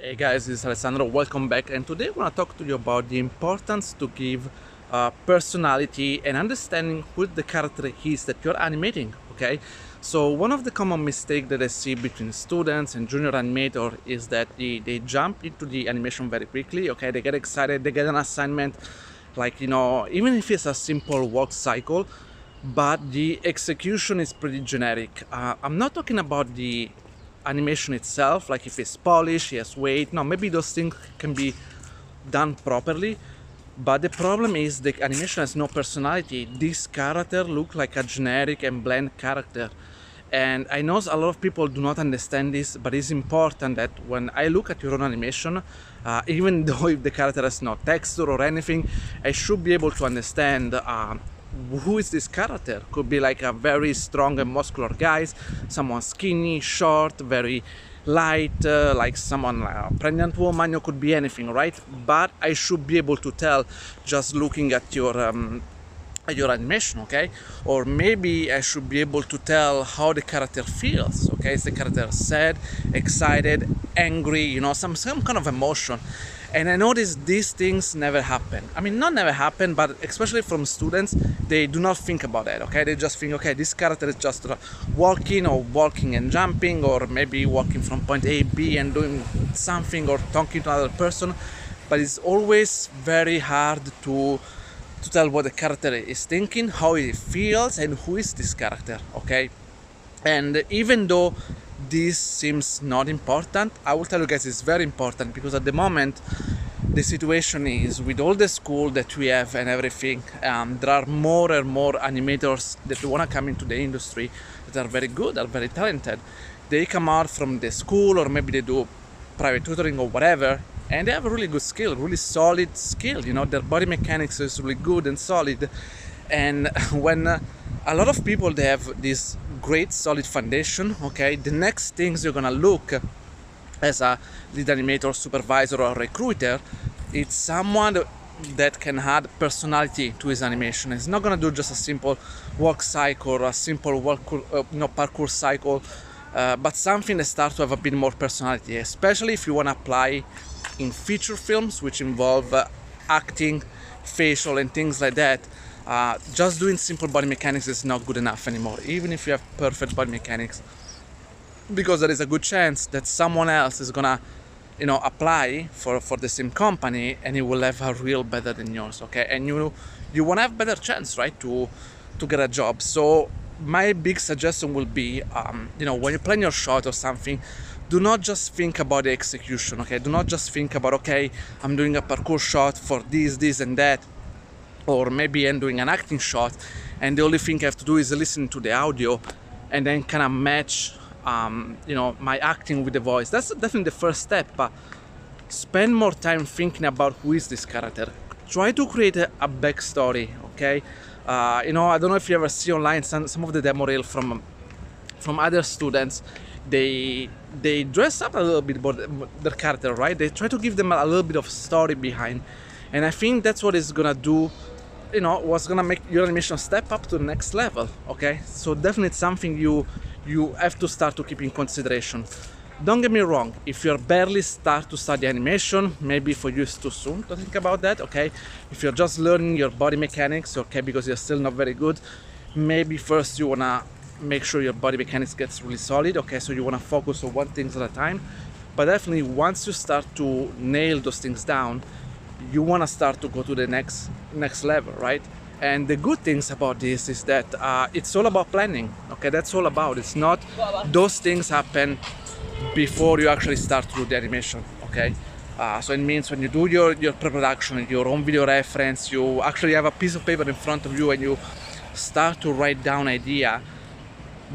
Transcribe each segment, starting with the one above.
Hey guys, this is Alessandro. Welcome back. And today I want to talk to you about the importance to give personality and understanding who the character is that you're animating. Okay, so one of the common mistakes that I see between students and junior animator is that they jump into the animation very quickly. Okay, they get excited, they get an assignment, like even if it's a simple work cycle, but the execution is pretty generic. I'm not talking about the animation itself, like if it's polished, yes, weight. No, maybe those things can be done properly, but the problem is the animation has no personality. This character look like a generic and bland character, and I know a lot of people do not understand this, but it's important that when I look at your own animation, even though if the character has no texture or anything, I should be able to understand who is this character. Could be like a very strong and muscular guy, someone skinny, short, very light, like someone like a pregnant woman. It could be anything, right? But I should be able to tell just looking at your animation, okay? Or maybe I should be able to tell how the character feels, okay? Is the character sad, excited, angry, some kind of emotion? And I notice these things never happen. I mean, not never happen, but especially from students, they do not think about that, okay? They just think, okay, this character is just walking and jumping, or maybe walking from point A, B and doing something or talking to another person. But it's always very hard to tell what the character is thinking, how it feels, and who is this character, okay? And even though this seems not important, I will tell you guys it's very important, because at the moment the situation is, with all the school that we have and everything, there are more and more animators that want to come into the industry that are very good, are very talented. They come out from the school, or maybe they do private tutoring or whatever, and they have a really good skill, really solid skill. Their body mechanics is really good and solid. And when a lot of people, they have this great solid foundation, okay, the next things you're gonna look as a lead animator, supervisor, or recruiter, it's someone that can add personality to his animation. It's not gonna do just a simple walk cycle or a simple parkour cycle, but something that starts to have a bit more personality, especially if you want to apply in feature films, which involve acting, facial, and things like that. Just doing simple body mechanics is not good enough anymore, even if you have perfect body mechanics, because there is a good chance that someone else is gonna apply for the same company, and it will have a real better than yours, okay? And you want to have better chance, right, to get a job. So my big suggestion will be, when you plan your shot or something, do not just think about the execution, okay? Do not just think about, okay, I'm doing a parkour shot for this and that, or maybe I'm doing an acting shot, and the only thing I have to do is listen to the audio and then kind of match my acting with the voice. That's definitely the first step, but spend more time thinking about who is this character. Try to create a backstory, okay? I don't know if you ever see online some of the demo reel from other students. They dress up a little bit about their character, right? They try to give them a little bit of story behind, and I think that's what is gonna do, what's gonna make your animation step up to the next level, okay? So definitely it's something you have to start to keep in consideration. Don't get me wrong, if you're barely start to study animation, maybe for you it's too soon to think about that, okay? If you're just learning your body mechanics, okay, because you're still not very good, maybe first you wanna make sure your body mechanics gets really solid, okay? So you wanna focus on one thing at a time. But definitely once you start to nail those things down, you wanna start to go to the next level, right? And the good things about this is that it's all about planning, okay? That's all about. It's not those things happen before you actually start to do the animation, okay? So it means when you do your pre-production, your own video reference, you actually have a piece of paper in front of you and you start to write down idea.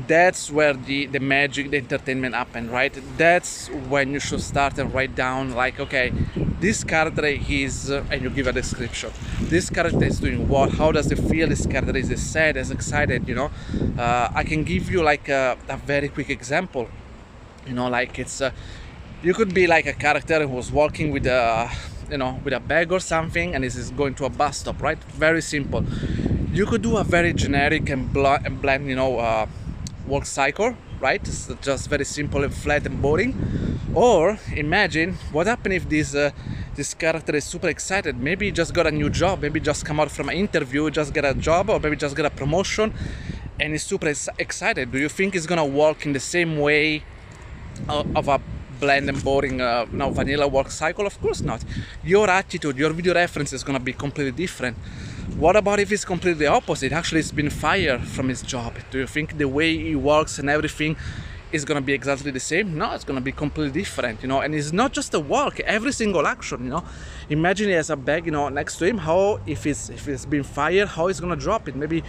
That's where the magic, the entertainment happen, right? That's when you should start and write down, like, okay, this character is, and you give a description. This character is doing what? How does it feel? This character is sad, is excited, I can give you like a very quick example. Like it's, you could be like a character who was walking with a, with a bag or something, and this is going to a bus stop, right? Very simple. You could do a very generic and bland, work cycle, right? It's just very simple and flat and boring. Or imagine what happens if this character is super excited. Maybe he just got a new job, maybe just come out from an interview, just get a job, or maybe just get a promotion, and he's super excited. Do you think he's gonna walk in the same way of a bland and boring vanilla work cycle? Of course not. Your attitude, your video reference is gonna be completely different. What about if it's completely opposite? Actually, he's been fired from his job. Do you think the way he works and everything is gonna be exactly the same? No, it's gonna be completely different, you know. And it's not just a work, every single action, you know. Imagine he has a bag, you know, next to him. How if he's been fired, how he's gonna drop it? Maybe,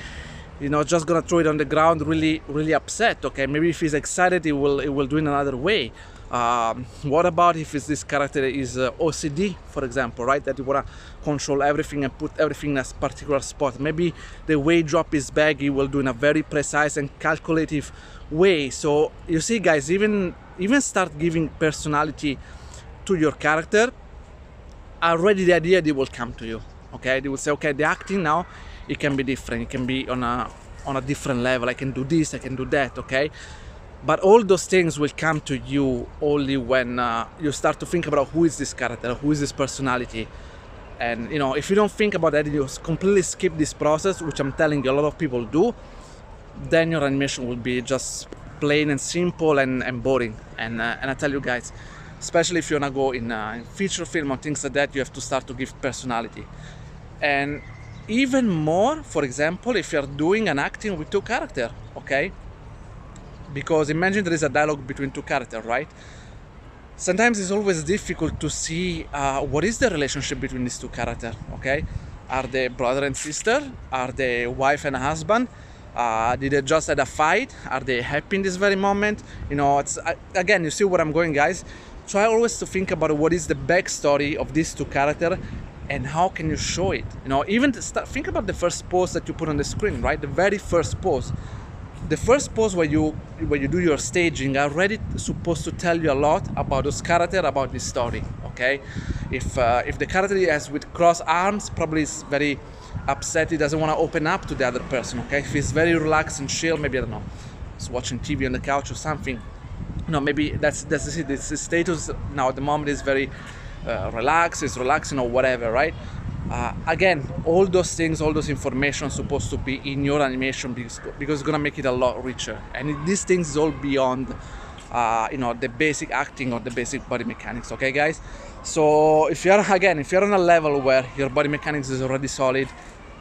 you know, just gonna throw it on the ground, really upset. Okay, maybe if he's excited, he will do it another way. What about if this character is OCD, for example, right? That you wanna control everything and put everything in a particular spot. Maybe the way he drop his bag, he will do in a very precise and calculative way. So you see, guys, even start giving personality to your character. Already the idea they will come to you. Okay, they will say, okay, the acting now, it can be different. It can be on a different level. I can do this, I can do that. Okay. But all those things will come to you only when you start to think about who is this character, who is this personality. And you know, if you don't think about that, you completely skip this process, which I'm telling you a lot of people do, then your animation will be just plain and simple and boring. And I tell you guys, especially if you wanna go in feature film or things like that, you have to start to give personality. And even more, for example, if you're doing an acting with two characters, okay? Because imagine there is a dialogue between two characters, right? Sometimes it's always difficult to see what is the relationship between these two characters, okay? Are they brother and sister? Are they wife and husband? Did they just had a fight? Are they happy in this very moment? You know, it's again, you see where I'm going, guys. Try always to think about what is the backstory of these two characters and how can you show it. You know, even think about the first pose that you put on the screen, right? The very first pose. The first pose where you do your staging are already supposed to tell you a lot about those characters, about this story. Okay, if the character has with crossed arms, probably is very upset. He doesn't want to open up to the other person. Okay, if he's very relaxed and chill, maybe I don't know, he's watching TV on the couch or something. No, maybe that's his status now at the moment is very relaxed. Is relaxing or whatever, right? Again, all those things, all those information supposed to be in your animation because it's gonna make it a lot richer. And these things is all beyond, you know, the basic acting or the basic body mechanics. Okay, guys. So if you're on a level where your body mechanics is already solid,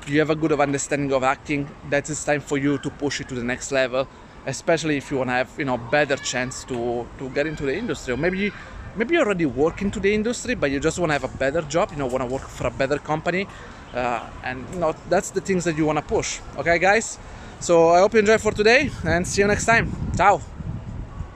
you have a good understanding of acting, that is time for you to push it to the next level. Especially if you wanna have, you know, better chance to get into the industry, or maybe you already work into the industry, but you just want to have a better job, you know, want to work for a better company, and you know, that's the things that you want to push. Okay, guys, so I hope you enjoyed for today and see you next time. Ciao.